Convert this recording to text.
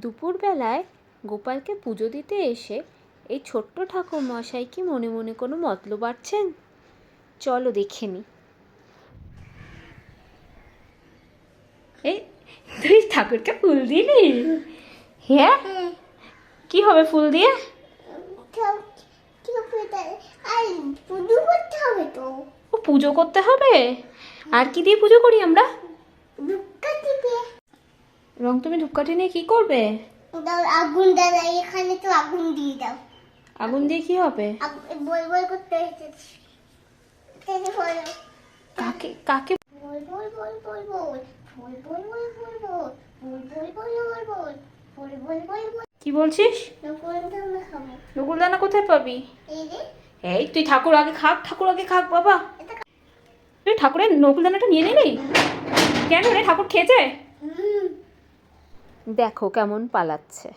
দুপুরবেলায় গোপালকে পুজো দিতে এসে এই ছোট্ট ঠাকুর মশাই কি মনে মনে কোনো মতলব আছেন? চলো দেখে নি। এই তুই ঠাকুরকে ফুল দিলি? হ্যাঁ, কি হবে ফুল দিয়ে? ও পুজো করতে হবে। আর কি দিয়ে পুজো করি আমরা? রং তুমি ধূপকাঠি নিয়ে কি করবে? আগুন দাও, এখানে তো আগুন দিয়ে দাও। আগুন দিয়ে কি হবে? বল বল করতে কাকে কাকে? বল বল বল বল বল বল বল বল বল বল বল বল বল বল বল বল বল বল। কি বলছিস? নকুলদানা খাবো। নকুলদানা কোথায় পাবি? এই রে, এই তুই ঠাকুর আগে খাক বাবা। তুই ঠাকুরের নকুলদানাটা নিয়ে নিলি কেন রে? ঠাকুর খেয়েছে? দেখো কেমন পালাচ্ছে।